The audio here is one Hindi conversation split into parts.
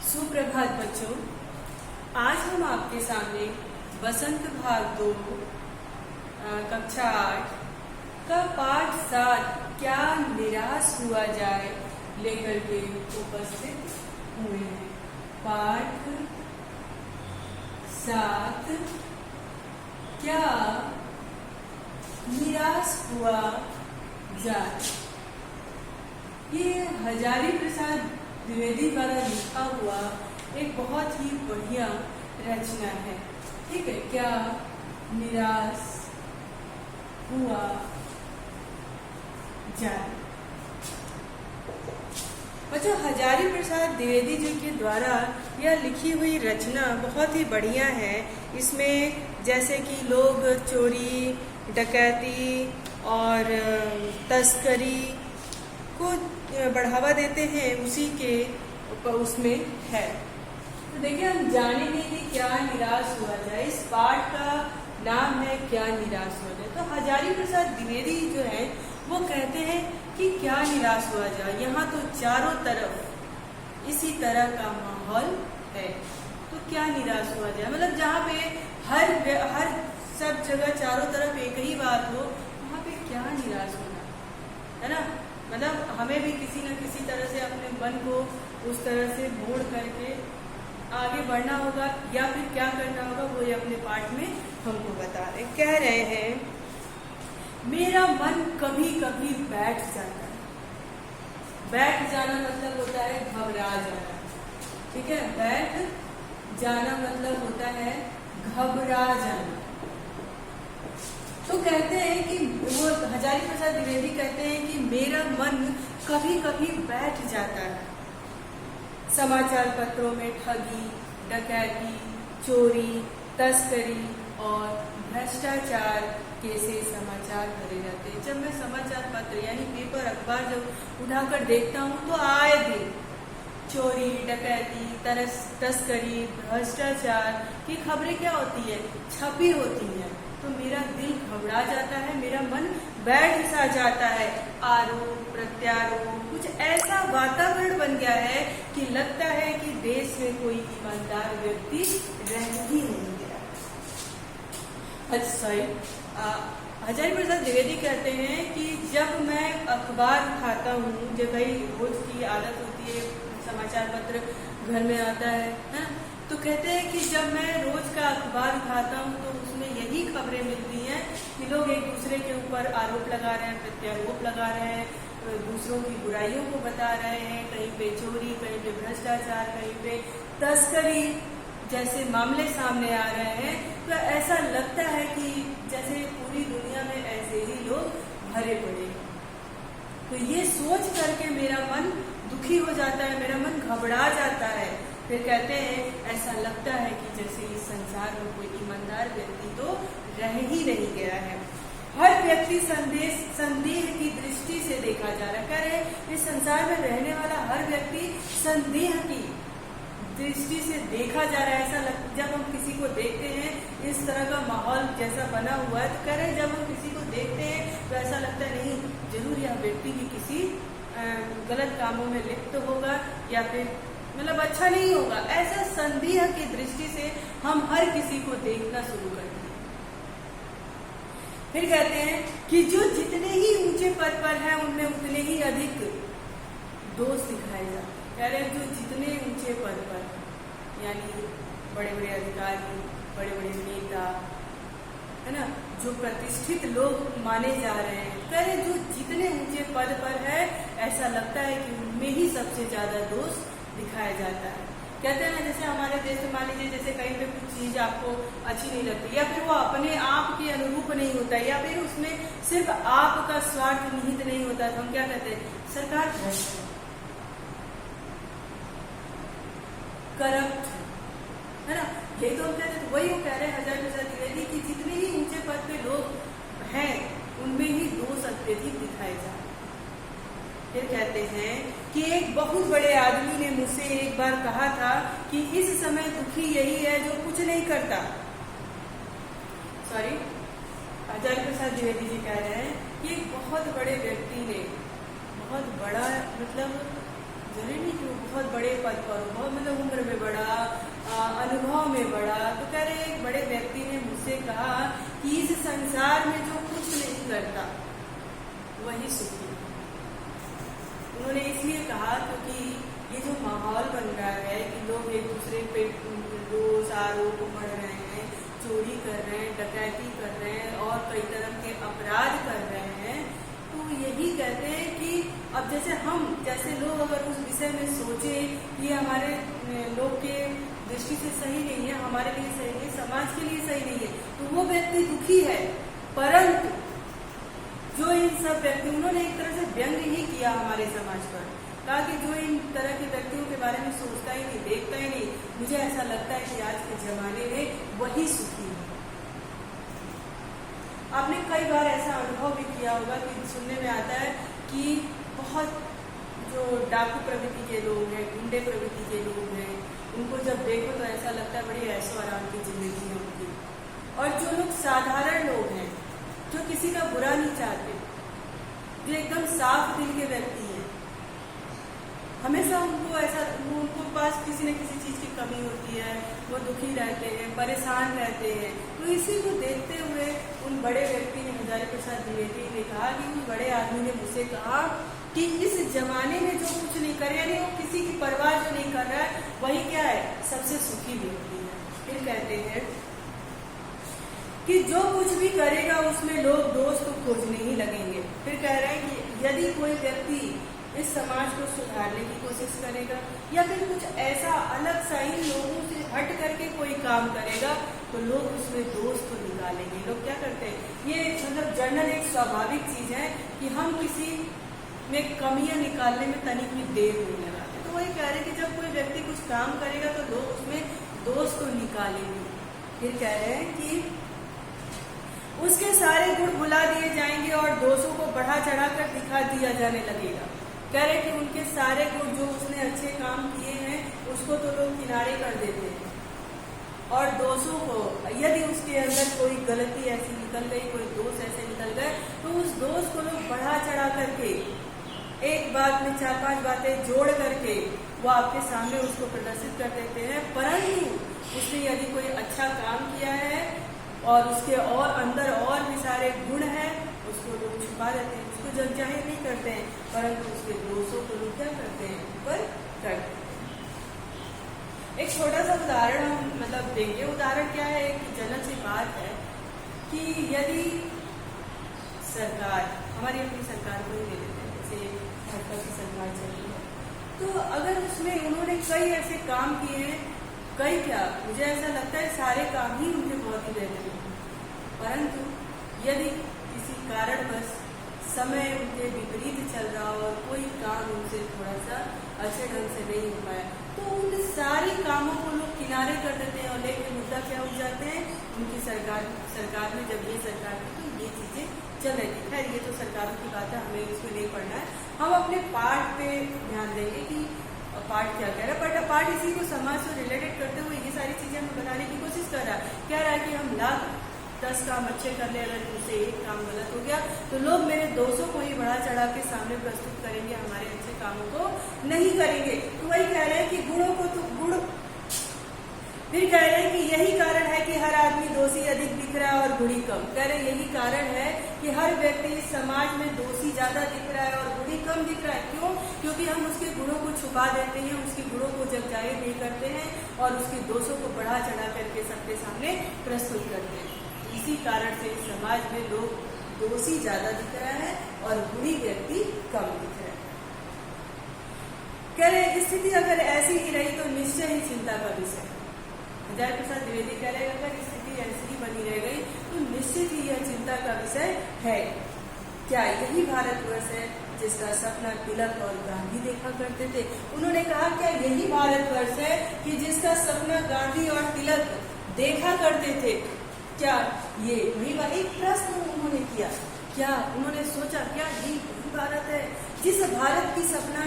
सुप्रभात बच्चों, आज हम आपके सामने बसंत भाग 2 कक्षा 8 का पाठ 7 क्या निराश हुआ जाए लेकर के उपस्थित हुए हैं। पाठ 7 क्या निराश हुआ जाए। ये हजारी प्रसाद द्विवेदी द्वारा लिखा हुआ एक बहुत ही बढ़िया रचना है। ठीक है, क्या निराश हुआ जाए। बच्चों, हजारी प्रसाद द्विवेदी जी के द्वारा यह लिखी हुई रचना बहुत ही बढ़िया है। इसमें जैसे कि लोग चोरी, डकैती और तस्करी को बढ़ावा देते हैं, उसी के उसमें है। तो देखिए, हम जानेंगे कि क्या निराश हुआ जाए। इस पाठ का नाम है क्या निराश हुआ जाए। तो हजारी प्रसाद द्विवेदी जो है वो कहते हैं कि क्या निराश हुआ जाए। यहाँ तो चारों तरफ इसी तरह का माहौल है, तो क्या निराश हुआ जाए। मतलब जहाँ पे हर सब जगह चारों तरफ एक ही बात हो, वहाँ पे क्या निराश होना है ना। मतलब हमें भी किसी न किसी तरह से अपने मन को उस तरह से मोड़ करके आगे बढ़ना होगा, या फिर क्या करना होगा वो ये अपने पाठ में हमको बता रहे। कह रहे हैं, मेरा मन कभी कभी बैठ जाता है। बैठ जाना मतलब होता है घबरा जाना। ठीक है, बैठ जाना मतलब होता है घबरा जाना। तो कहते हैं कि वो हजारी प्रसाद द्विवेदी कहते हैं कि मेरा मन कभी कभी बैठ जाता है। समाचार पत्रों में ठगी, डकैती, चोरी, तस्करी और भ्रष्टाचार कैसे समाचार भरे जाते हैं। जब मैं समाचार पत्र यानी पेपर, अखबार जब उठाकर देखता हूँ तो आए दिन चोरी, डकैती, तस्करी, भ्रष्टाचार की खबरें क्या होती है, छपी होती है। तो मेरा दिल घबरा जाता है, मेरा मन बैठ सा जाता है। आरोप प्रत्यारोप कुछ ऐसा वातावरण बन गया है कि लगता है कि देश में कोई ईमानदार व्यक्ति रह ही नहीं गया। अच्छा, हजारी प्रसाद द्विवेदी कहते हैं कि जब मैं अखबार उठाता हूँ, जब भाई रोज की आदत होती है, समाचार पत्र घर में आता है ना, तो कहते हैं कि जब मैं रोज का अखबार उठाता हूँ तो उसमें यही खबरें मिलती हैं कि लोग एक दूसरे के ऊपर आरोप लगा रहे हैं, प्रत्यारोप लगा रहे हैं, दूसरों की बुराइयों को बता रहे हैं। कहीं पे चोरी, कहीं पे भ्रष्टाचार, कहीं पे तस्करी जैसे मामले सामने आ रहे हैं। तो ऐसा लगता है कि जैसे पूरी दुनिया में ऐसे ही लोग भरे पड़े। तो ये सोच करके मेरा मन दुखी हो जाता है, मेरा मन घबरा जाता है। फिर कहते हैं, ऐसा लगता है कि जैसे इस संसार में कोई ईमानदार व्यक्ति तो रह ही नहीं गया है। हर व्यक्ति संदेह की दृष्टि से देखा जा रहा है। कह रहे इस संसार में रहने वाला हर व्यक्ति संदेह की दृष्टि से देखा जा रहा है। ऐसा जब हम किसी को देखते हैं, इस तरह का माहौल जैसा बना हुआ है, तो कह रहे जब हम किसी को देखते हैं तो ऐसा लगता है नहीं, जरूर यह व्यक्ति भी किसी गलत कामों में लिप्त होगा या फिर मतलब अच्छा नहीं होगा। ऐसा संदेह की दृष्टि से हम हर किसी को देखना शुरू करते हैं। फिर कहते हैं कि जो जितने ही ऊंचे पद पर है उनमें उतने ही अधिक दोष दिखाए जाते हैं। कह रहे हैं जो जितने ऊंचे पद पर यानी बड़े बड़े अधिकारी, बड़े बड़े नेता है ना, जो प्रतिष्ठित लोग माने जा रहे हैं, कह रहे जो जितने ऊंचे पद पर है ऐसा लगता है कि उनमें ही सबसे ज्यादा दोष दिखाया जाता है। कहते हैं ना, जैसे हमारे देश में मान लीजिए जैसे कहीं पे कुछ चीज आपको अच्छी नहीं लगती, या फिर वो अपने आप के अनुरूप नहीं होता, या फिर उसमें सिर्फ आपका स्वार्थ निहित नहीं होता, तो हम क्या कहते हैं, सरकार भ्रष्ट है, करप्ट है ना। ये तो हम कहते हैं। तो वही वो कह रहे हैं हजारी प्रसाद द्विवेदी की जितने ही ऊंचे पद पे लोग हैं उनमें ही दोष अत्यधिक दिखाए जा रहे हैं। फिर कहते हैं कि एक बहुत बड़े आदमी ने मुझसे एक बार कहा था कि इस समय दुखी यही है जो कुछ नहीं करता। हजारी प्रसाद द्विवेदी जी कह रहे हैं कि एक बहुत बड़े व्यक्ति ने, बहुत बड़ा मतलब जरूरी नहीं कि वो बहुत बड़े पद पर हो, बहुत मतलब उम्र में बड़ा, अनुभव में बड़ा। तो कह रहे एक बड़े व्यक्ति ने मुझसे कहा कि इस संसार में जो कुछ नहीं करता वही सुखी। उन्होंने इसलिए कहा क्योंकि ये जो माहौल बन रहा है कि लोग एक दूसरे पे दोष आरोप बढ़ रहे हैं, चोरी कर रहे हैं, डकैती कर रहे हैं और कई तरह के अपराध कर रहे हैं, तो यही कहते हैं कि अब जैसे लोग अगर उस विषय में सोचे कि हमारे लोग के दृष्टि से सही नहीं है, हमारे लिए सही नहीं, समाज के लिए सही नहीं है, तो वो व्यक्ति दुखी है। परंतु जो इन सब व्यक्ति, उन्होंने एक तरह से व्यंग ही किया हमारे समाज पर, कहा कि जो इन तरह के व्यक्तियों के बारे में सोचता ही नहीं, देखता ही नहीं, मुझे ऐसा लगता है कि आज के जमाने में वही सुखी है। आपने कई बार ऐसा अनुभव भी किया होगा कि सुनने में आता है कि बहुत जो डाकू प्रवृत्ति के लोग हैं, गुंडे प्रवृत्ति के लोग हैं, उनको जब देखो तो ऐसा लगता है बड़ी ऐशो आराम की जिंदगी है उनकी। और जो लोग साधारण लोग हैं, जो किसी का बुरा नहीं चाहते, जो एकदम साफ दिल के व्यक्ति हैं, हमेशा उनको पास किसी न किसी चीज की कमी होती है, वो दुखी रहते हैं, परेशान रहते हैं। तो इसी को देखते हुए उन बड़े व्यक्ति ने, हजारी प्रसाद द्विवेदी ने कहा कि उस बड़े आदमी ने मुझसे कहा कि इस जमाने में जो कुछ नहीं करे, यानी वो किसी की परवाह जो नहीं कर रहा है, वही क्या है, सबसे सुखी व्यक्ति है। फिर कहते हैं कि जो कुछ भी करेगा उसमें लोग दोष को खोजने ही लगेंगे। फिर कह रहे हैं कि यदि कोई व्यक्ति इस समाज को सुधारने की कोशिश करेगा या फिर कुछ ऐसा अलग सा इन लोगों से हट करके कोई काम करेगा, तो लोग उसमें दोष को निकालेंगे। लोग क्या करते हैं, ये मतलब जनरल एक स्वाभाविक चीज है कि हम किसी में कमियां निकालने में तनिक भी देर नहीं लगाते। तो वही कह रहे हैं कि जब कोई व्यक्ति कुछ काम करेगा तो लोग उसमें दोष को निकालेंगे। फिर कह रहे हैं कि उसके सारे गुण भुला दिए जाएंगे और दोषों को बढ़ा चढ़ाकर दिखा दिया जाने लगेगा। कह रहे कि उनके सारे गुण, जो उसने अच्छे काम किए हैं, उसको तो लोग किनारे कर देते हैं, और दोषों को, यदि उसके अंदर कोई गलती ऐसी निकल गई, कोई दोष ऐसे निकल गए, तो उस दोष को लोग बढ़ा चढ़ा करके, एक बात में 4-5 बातें जोड़ करके वो आपके सामने उसको प्रदर्शित कर देते हैं। परंतु उसने यदि कोई अच्छा काम किया है और उसके और अंदर और भी सारे गुण हैं, उसको लोग छुपा देते हैं, उसको जग जाहिर नहीं करते हैं, परंतु उसके दोषों को लोग क्या करते हैं, ऊपर करते हैं। एक छोटा सा उदाहरण हम मतलब देंगे। उदाहरण क्या है, एक जनरल सी बात है कि यदि सरकार, हमारी अपनी सरकार को ही ले लेते हैं, जैसे भाजपा की सरकार चल रही है, तो अगर उसमें उन्होंने कई ऐसे काम किए हैं, कई क्या, मुझे ऐसा लगता है सारे काम ही उनके बहुत ही बेहतरीन हैं, परंतु यदि किसी कारणवश समय उनके विपरीत चल रहा हो और कोई काम उनसे थोड़ा सा अच्छे ढंग से नहीं हो पाया, तो उन सारे कामों को लोग किनारे कर देते हैं और लेके मुद्दा क्या उठ जाते हैं, उनकी सरकार में जब ये सरकार में तो ये चीजें चल रही थी। खैर ये तो सरकारों की बात है, हमें इसमें नहीं पढ़ना है। हम अपने पाठ पे ध्यान देंगे कि पाठ क्या कह रहा है, बट पाठ इसी को समाज से रिलेटेड करते हुए ये सारी चीजें हमें बताने की कोशिश कर रहा है। कह रहा है कि हम 10 काम अच्छे कर ले, अगर उनसे एक काम गलत हो गया तो लोग मेरे दोषों को ही बढ़ा चढ़ा के सामने प्रस्तुत करेंगे, हमारे अच्छे कामों को नहीं करेंगे। तो वही कह रहे हैं कि गुणों को तो गुण, फिर कह रहे हैं कि यही कारण है कि हर आदमी दोषी अधिक दिख रहा है और गुणी कम। कह रहे यही कारण है कि हर व्यक्ति इस समाज में दोषी ज्यादा दिख रहा है और गुणी कम दिख रहा है। क्यों? क्योंकि हम उसके गुणों को छुपा देते हैं, उसके गुणों को जग जाहिर नहीं करते हैं और उसके दोषों को बढ़ा चढ़ा करके सबके सामने प्रस्तुत करते हैं। इसी कारण से इस समाज में लोग दोषी ज्यादा दिख रहा है और गुणी व्यक्ति कम दिख रहा है। कह रहे स्थिति अगर ऐसी ही रही तो निश्चय ही चिंता का विषय। हजारी प्रसाद द्विवेदी कह रहे अगर स्थिति ऐसी ही बनी रह गई तो निश्चित ही यह चिंता का विषय है। क्या यही भारतवर्ष है जिसका सपना तिलक और गांधी देखा करते थे? उन्होंने कहा क्या यही भारतवर्ष है कि जिसका सपना गांधी और तिलक देखा करते थे? क्या ये वही प्रश्न उन्होंने किया? क्या उन्होंने सोचा क्या यही भारत है जिस भारत की सपना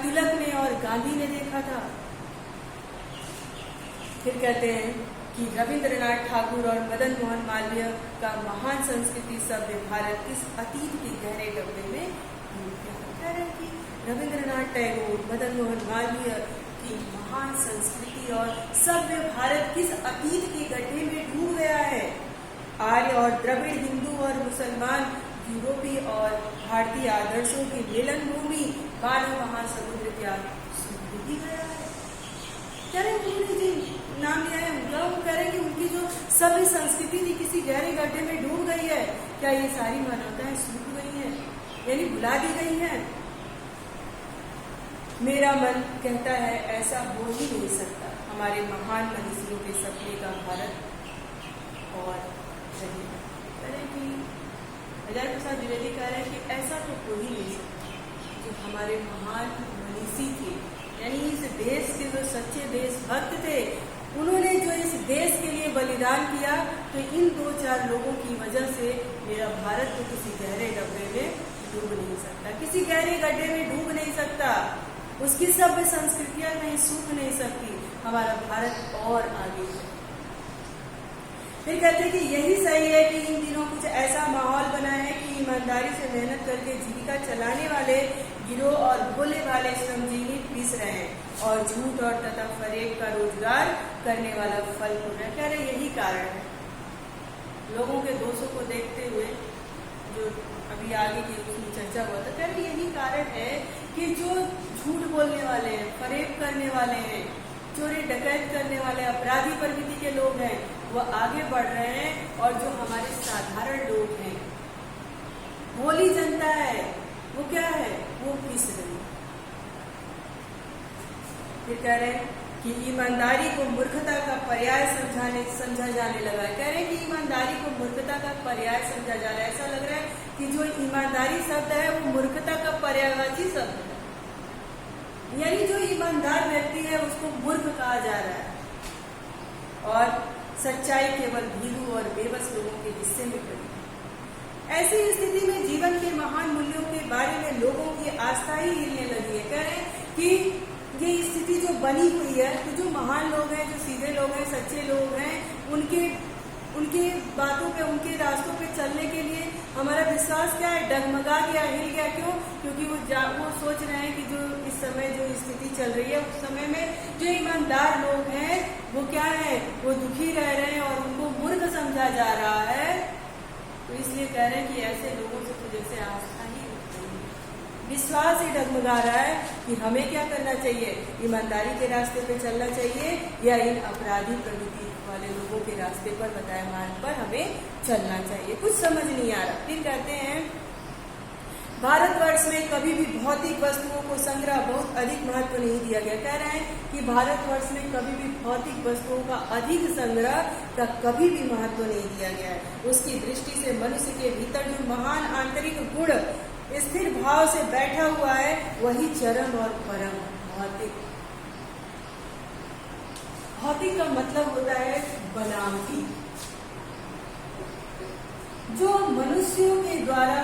तिलक ने और गांधी ने देखा था? फिर कहते हैं कि रविंद्रनाथ ठाकुर और मदन मोहन मालवीय का महान संस्कृति सभ्य भारत इस अतीत के गहरे डब्बे में कह रहे हैं कि रविंद्रनाथ रविंद्रनाथ टैगोर, मदन मोहन मालवीय की महान संस्कृति और सभ्य भारत किस अतीत के गड्ढे में डूब गया है। आर्य और द्रविड़, हिंदू और मुसलमान, यूरोपीय और भारतीय आदर्शों की मिलन भूमि मानव महासमुद्र क्या सूख ही गया है। कह रहे उन्होंने जो नाम लिया है उनका, वो कह रहे कि उनकी जो सभ्य संस्कृति थी किसी गहरे गड्ढे में डूब गई है। क्या ये सारी मानवताएं सूख गई है, यानी भुला दी गई है? मेरा मन कहता है ऐसा हो ही नहीं सकता। हमारे महान मनीषियों के सपने का भारत और आचार्य प्रसाद द्विवेदी कह रहे हैं कि ऐसा तो हो ही नहीं सकता। जो हमारे महान मनीषी थे, यानी इस देश के जो सच्चे देशभक्त थे, उन्होंने जो इस देश के लिए बलिदान किया, तो इन 2-4 लोगों की वजह से मेरा भारत तो किसी गहरे डब्बे में डूब नहीं सकता, किसी गहरे गड्ढे में डूब नहीं सकता, उसकी सभ्य संस्कृतियां नहीं सूख नहीं सकती। हमारा भारत और आगे है। फिर कहते हैं कि यही सही है कि इन दिनों कुछ ऐसा माहौल बना है कि ईमानदारी से मेहनत करके जीविका चलाने वाले गिरोह और भोले भाले श्रमजीवी पीस रहे हैं और झूठ और तथा फरेब का रोजगार करने वाला फल हो रहा है। कह रहे यही कारण है। लोगों के दोषों को देखते हुए जो अभी आगे की उसमें चर्चा हुआ था, कह रहे यही कारण है कि जो झूठ बोलने वाले हैं, फरेब करने वाले हैं, चोरी डकैत करने वाले अपराधी प्रवृत्ति के लोग हैं, वो आगे बढ़ रहे हैं और जो हमारे साधारण लोग हैं, भोली जनता है, वो क्या है, वो पीस रही है। फिर कह रहे हैं कि ईमानदारी को मूर्खता का पर्याय समझा जाने लगा है। कह रहे हैं कि ईमानदारी को मूर्खता का पर्याय समझा जा रहा है। ऐसा लग रहा है कि जो ईमानदारी शब्द है वो मूर्खता का पर्यायवाची शब्द है, यानी जो ईमानदार व्यक्ति है उसको मूर्ख कहा जा रहा है और सच्चाई केवल भीरू और बेबस लोगों के हिस्से में पड़ी है। ऐसी स्थिति में जीवन के महान मूल्यों के बारे में लोगों की आस्था ही हिलने लगी है। कह रहे हैं कि ये स्थिति जो बनी हुई है, तो जो महान लोग हैं, जो सीधे लोग हैं, सच्चे लोग हैं, उनके बातों पे, उनके रास्तों पे चलने के लिए हमारा विश्वास क्या है, डगमगा गया, हिल गया। क्यों? क्योंकि वो सोच रहे हैं कि जो इस समय जो स्थिति चल रही है, उस समय में जो ईमानदार लोग हैं वो क्या है, वो दुखी रह रहे हैं और उनको मूर्ख समझा जा रहा है। तो इसलिए कह रहे हैं कि ऐसे लोगों से तो जैसे आस्था ही विश्वास ही डगमगा रहा है कि हमें क्या करना चाहिए, ईमानदारी के रास्ते पे चलना चाहिए या इन अपराधी प्रवृत्ति वाले लोगों के रास्ते पर, बताए मार्ग पर हमें चलना चाहिए। कुछ समझ नहीं आ रहा। फिर कहते हैं भारतवर्ष में कभी भी भौतिक वस्तुओं को संग्रह बहुत अधिक महत्व नहीं दिया गया। कह रहे हैं कि भारतवर्ष में कभी भी भौतिक वस्तुओं का अधिक संग्रह का कभी भी महत्व नहीं दिया गया है। उसकी दृष्टि से मनुष्य के भीतर जो महान आंतरिक गुण स्थिर भाव से बैठा हुआ है वही चरम और परम भौतिक। भौतिक का मतलब होता है बनावटी, जो मनुष्यों के द्वारा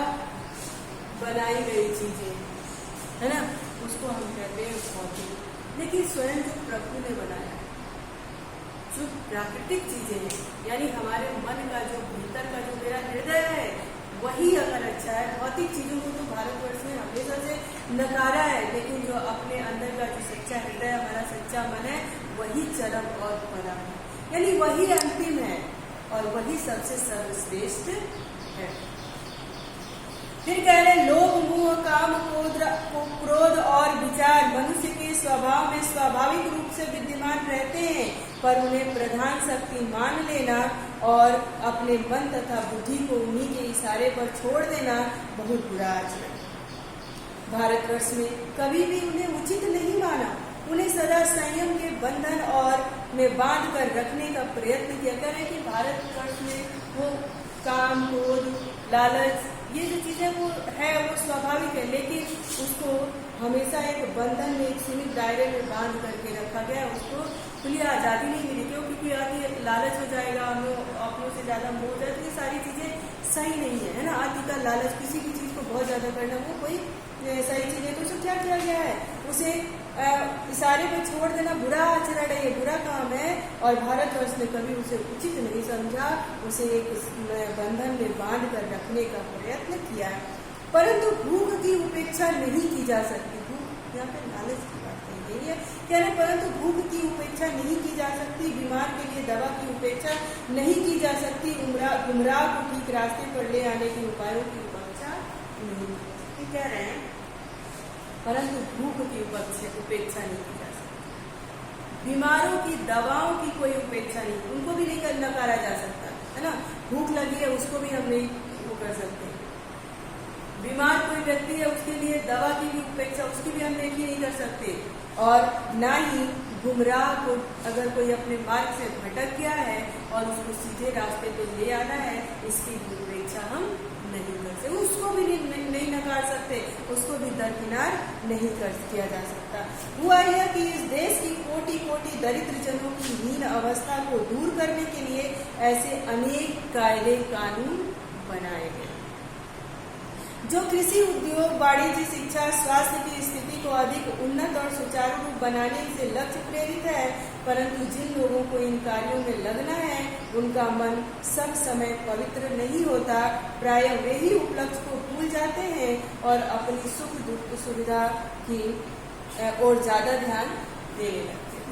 बनाई गई चीजें है ना, उसको हम कहते हैं भौतिक। लेकिन स्वयं जो प्रभु ने बनाया, जो प्राकृतिक चीजें हैं, यानी हमारे मन का जो भीतर का जो मेरा हृदय है वही अगर अच्छा है। भौतिक चीजों को तो भारतवर्ष में हमेशा से नकारा है, लेकिन जो अपने अंदर का जो सच्चा हृदय, हमारा सच्चा मन है, वही चरम और परम है, यानी वही अंतिम है और वही सबसे सर्वश्रेष्ठ है। फिर कह रहे लोभ, मोह, काम, क्रोध और विचार मनुष्य के स्वभाव में स्वाभाविक रूप से विद्यमान रहते हैं, पर उन्हें प्रधान शक्ति मान लेना और अपने मन तथा बुद्धि को उन्हीं के इशारे पर छोड़ देना बहुत बुरा आचरण। भारतवर्ष में कभी भी उन्हें उचित नहीं माना, उन्हें सदा संयम के बंधन और में बांध कर रखने का प्रयत्न किया। करें कि भारतवर्ष में वो काम, क्रोध, लालच, ये जो चीजें वो है वो स्वाभाविक है, लेकिन उसको हमेशा एक बंधन में, एक सीमित दायरे में बांध करके रखा गया। उसको खुली आजादी नहीं मिली। क्यों? क्योंकि आगे लालच हो जाएगा, अपनों से ज्यादा मोह हो जाए, तो ये सारी चीजें सही नहीं है ना। अति का लालच, किसी भी चीज को बहुत ज्यादा करना, वो कोई सही चीज है। तो उसे क्या किया गया है, उसे इशारे पे छोड़ देना बुरा आचरण है, ये बुरा काम है। और भारतवर्ष ने कभी उसे उचित नहीं समझा, उसे एक बंधन में बांध कर रखने का प्रयत्न किया है। परंतु भूख की उपेक्षा नहीं की जा सकती। भूख यहाँ पे लालच की बात कही गई है। कह रहे परंतु भूख की उपेक्षा नहीं की जा सकती, बीमार के लिए दवा की उपेक्षा नहीं की जा सकती, गुमराह को ठीक रास्ते पर ले आने के उपायों की उपेक्षा नहीं की जा सकती। कह रहे हैं परंतु भूख की उपेक्षा नहीं की जा सकती, बीमारों की दवाओं की कोई उपेक्षा नहीं, उनको भी नहीं नकारा जा सकता है ना। भूख लगी है उसको भी हम नहीं वो कर सकते, बीमार कोई व्यक्ति है उसके लिए दवा की भी उपेक्षा उसकी भी हम देखी नहीं कर सकते, और ना ही गुमराह को अगर कोई अपने मार्ग से भटक गया है और उसको सीधे रास्ते पे ले आना है, इसकी भी उपेक्षा हम नहीं कर सकते, उसको भी नहीं नकार सकते, उसको भी दरकिनार नहीं किया जा सकता। हुआ यह कि इस देश की कोटि कोटि दरिद्र जनों की हीन अवस्था को दूर करने के लिए ऐसे अनेक कायदे कानून बनाए गए जो कृषि, उद्योग, वाणिज्य, शिक्षा, स्वास्थ्य की स्थिति को अधिक उन्नत और सुचारू रूप बनाने से लक्ष्य प्रेरित है। परंतु जिन लोगों को इन कार्यों में लगना है उनका मन सब समय पवित्र नहीं होता, प्रायः वे ही उपलक्ष्य को भूल जाते हैं और अपनी सुख दुख सुविधा की और ज्यादा ध्यान देने लगते हैं।